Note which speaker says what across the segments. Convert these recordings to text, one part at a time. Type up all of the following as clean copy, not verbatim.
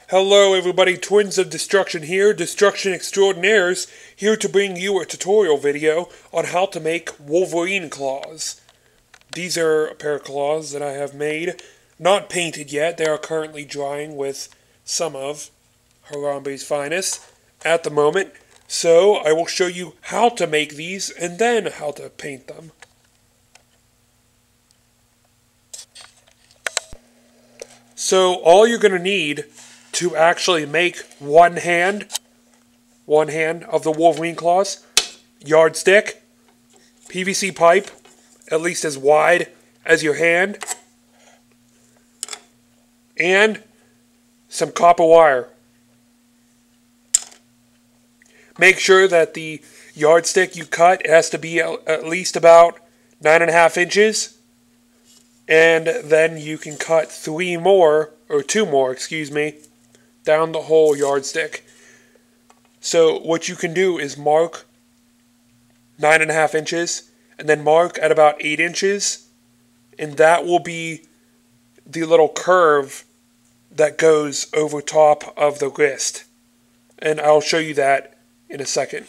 Speaker 1: Hello everybody, Twins of Destruction here, Destruction Extraordinaires, here to bring you a tutorial video on how to make Wolverine Claws. These are a pair of claws that I have made, not painted yet. They are currently drying with some of Harambe's finest at the moment. So I will show you how to make these and then how to paint them. So all you're going to need to actually make one hand of the Wolverine Claws, yardstick, PVC pipe, at least as wide as your hand, and some copper wire. Make sure that the yardstick you cut has to be at least about 9.5 inches. And then you can cut two more, down the whole yardstick. So what you can do is mark 9.5 inches, and then mark at about 8 inches, and that will be the little curve that goes over top of the wrist. And I'll show you that in a second.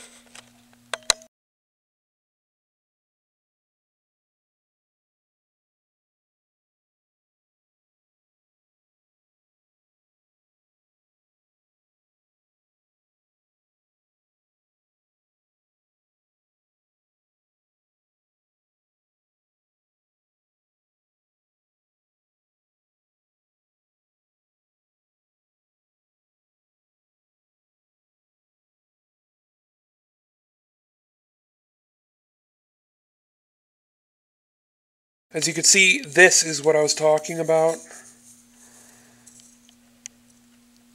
Speaker 1: As you can see, this is what I was talking about.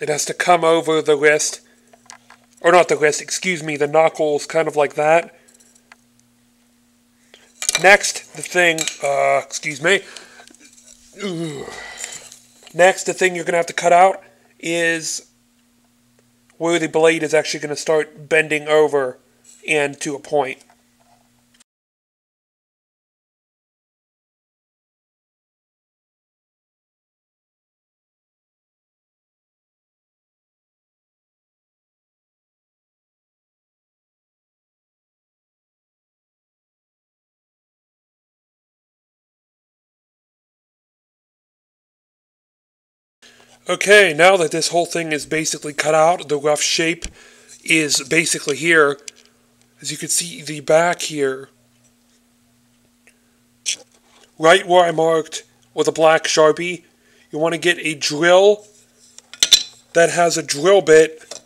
Speaker 1: It has to come over the wrist, or not the wrist, excuse me, the knuckles, kind of like that. Next, the thing, Next, the thing you're going to have to cut out is where the blade is actually going to start bending over and to a point. Okay, now that this whole thing is basically cut out, the rough shape is basically here. As you can see, the back here, right where I marked with a black Sharpie, you want to get a drill that has a drill bit.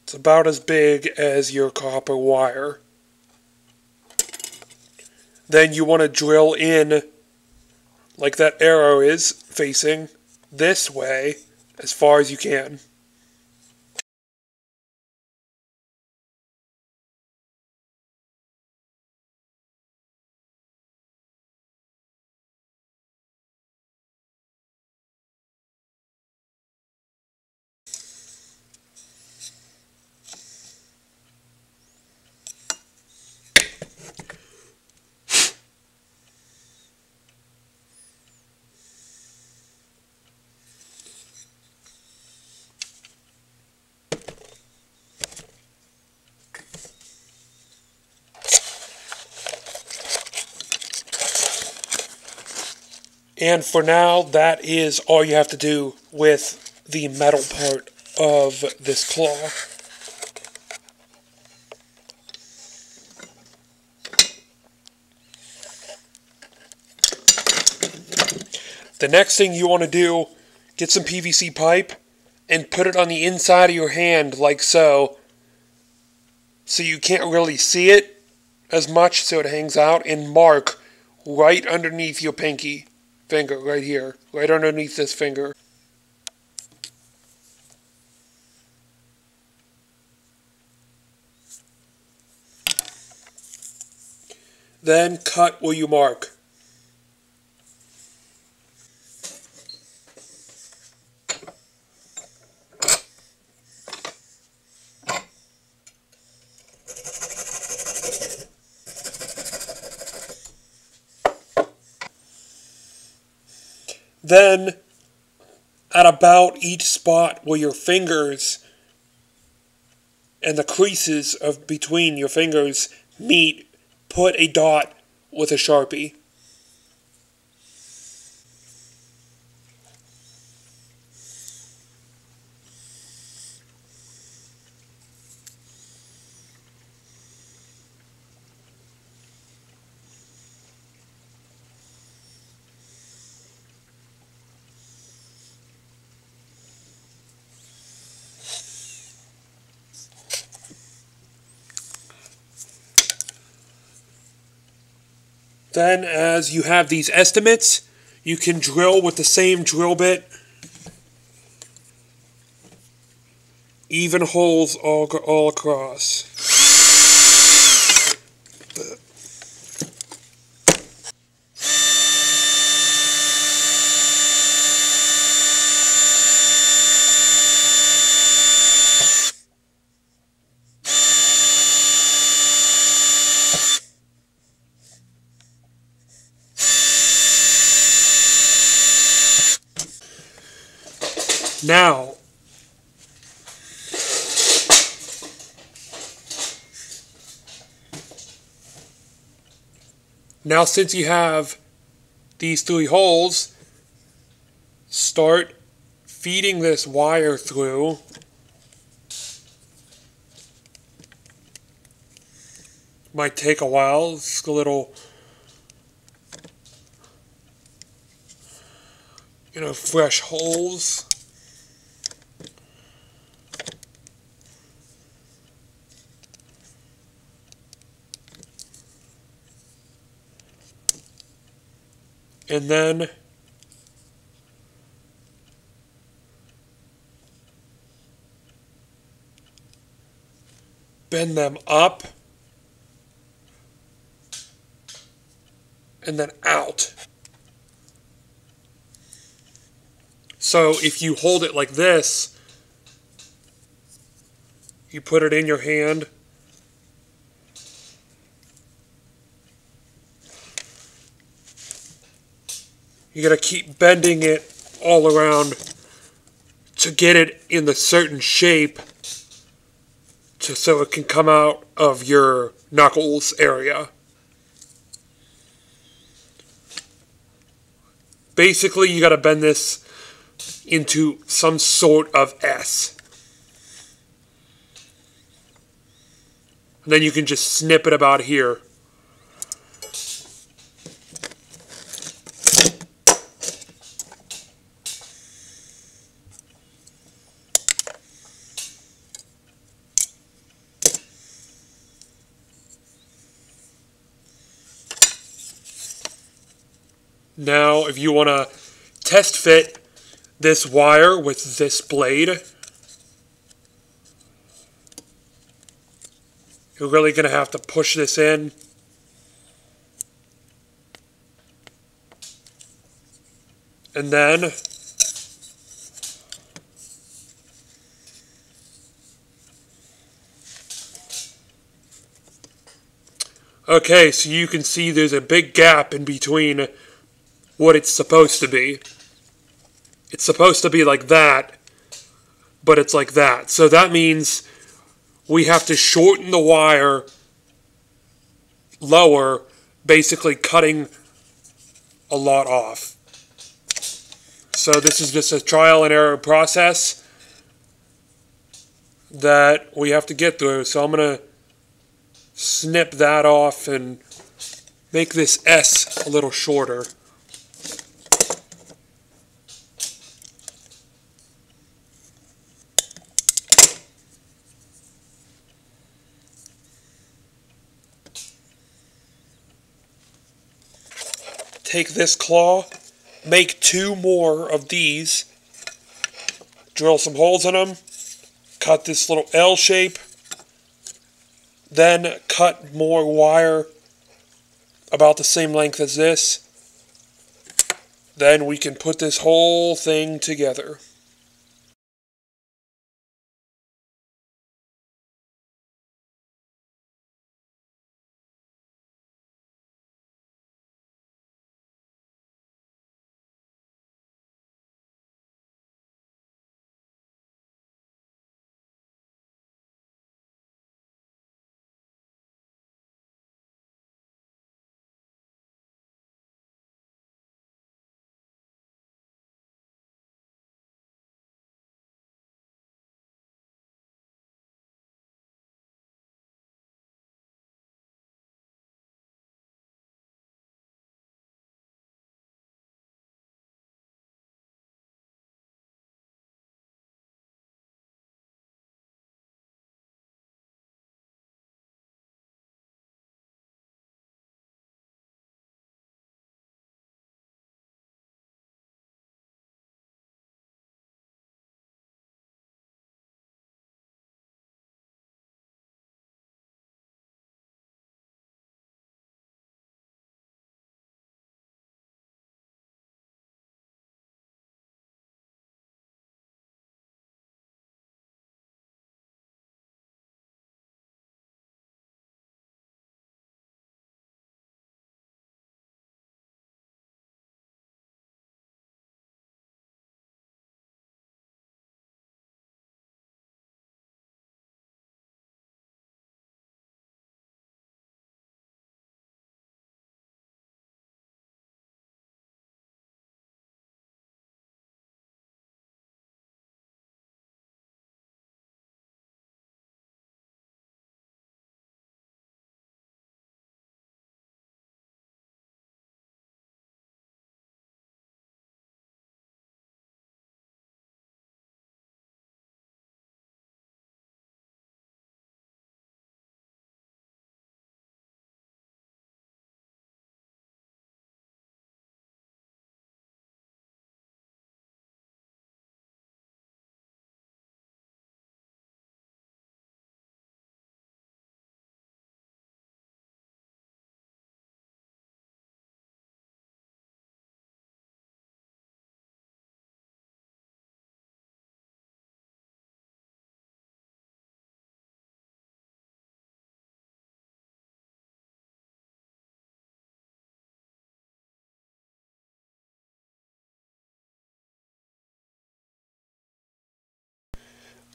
Speaker 1: It's about as big as your copper wire. Then you want to drill in like that arrow is, facing this way as far as you can. And for now, that is all you have to do with the metal part of this claw. The next thing you want to do, get some PVC pipe and put it on the inside of your hand like so. So you can't really see it as much, so it hangs out, and mark right underneath your pinky finger, right here, right underneath this finger. Then cut where you mark. Then at about each spot where your fingers and the creases of between your fingers meet, put a dot with a Sharpie. Then, as you have these estimates, you can drill with the same drill bit. Even holes all across. Now since you have these 3 holes, start feeding this wire through. Might take a while. It's a little, fresh holes. And then bend them up and then out. So if you hold it like this, you put it in your hand, you gotta keep bending it all around to get it in the certain shape so it can come out of your knuckles area. Basically, you gotta bend this into some sort of S. And then you can just snip it about here. Now, if you want to test fit this wire with this blade, you're really going to have to push this in. And then okay, so you can see there's a big gap in between what it's supposed to be. It's supposed to be like that, but it's like that. So that means we have to shorten the wire lower, basically cutting a lot off. So this is just a trial and error process that we have to get through. So I'm going to snip that off and make this S a little shorter. Take this claw, make 2 more of these, drill some holes in them, cut this little L shape, then cut more wire about the same length as this. Then we can put this whole thing together.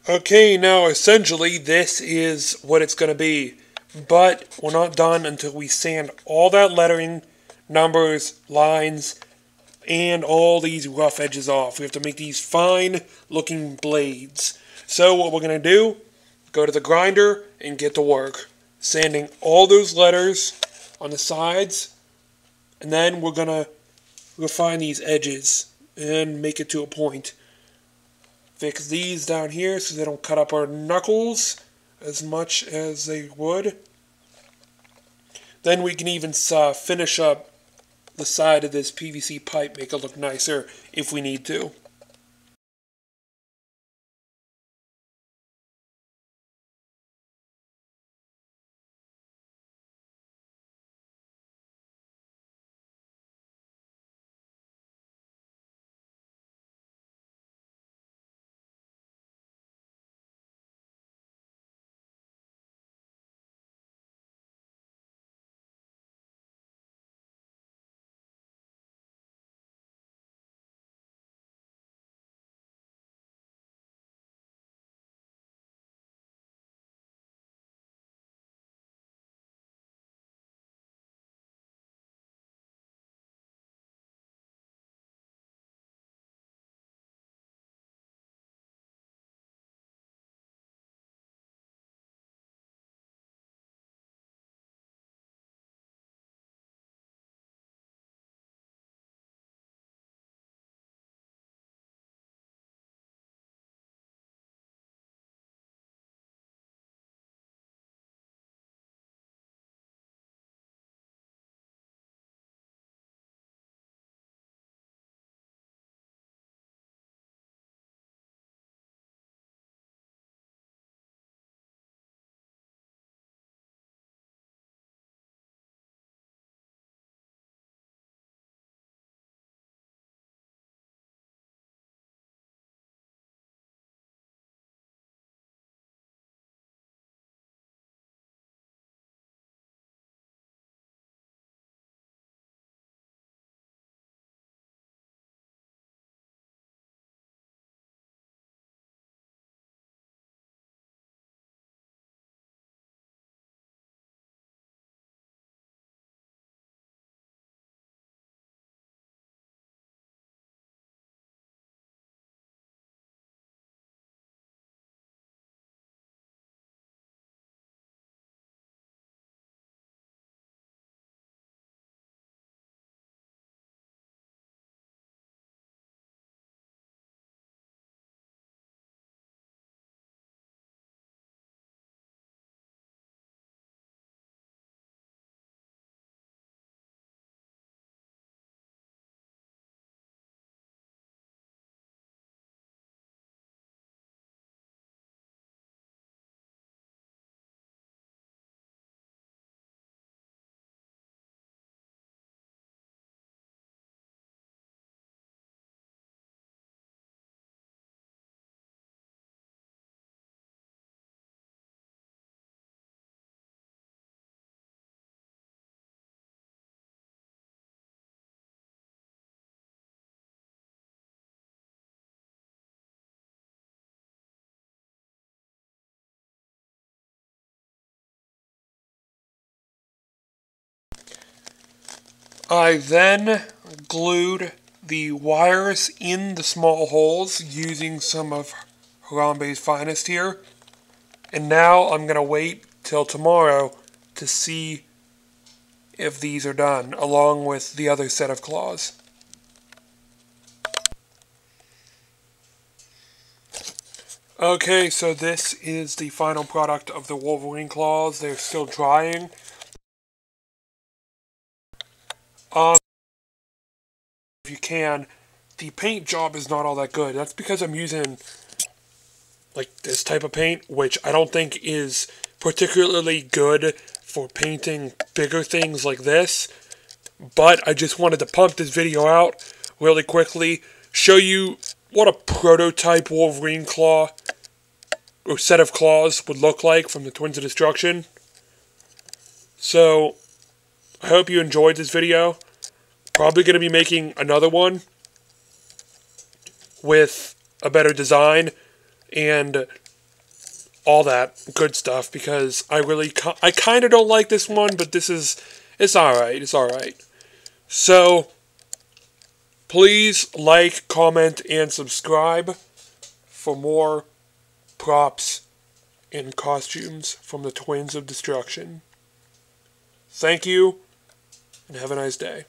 Speaker 1: Okay, now essentially this is what it's going to be. But we're not done until we sand all that lettering, numbers, lines, and all these rough edges off. We have to make these fine looking blades. So what we're going to do, go to the grinder and get to work. Sanding all those letters on the sides, and then we're going to refine these edges and make it to a point. Fix these down here so they don't cut up our knuckles as much as they would. Then we can even finish up the side of this PVC pipe, make it look nicer if we need to. I then glued the wires in the small holes using some of Harambe's finest here. And now I'm going to wait till tomorrow to see if these are done, along with the other set of claws. Okay, so this is the final product of the Wolverine Claws. They're still drying. If you can, the paint job is not all that good. That's because I'm using like this type of paint, which I don't think is particularly good for painting bigger things like this. But I just wanted to pump this video out really quickly, show you what a prototype Wolverine Claw or set of claws would look like from the Twins of Destruction. So, I hope you enjoyed this video. Probably going to be making another one with a better design and all that good stuff, because I kind of don't like this one, but it's alright, it's alright. So, please like, comment, and subscribe for more props and costumes from the Twins of Destruction. Thank you, and have a nice day.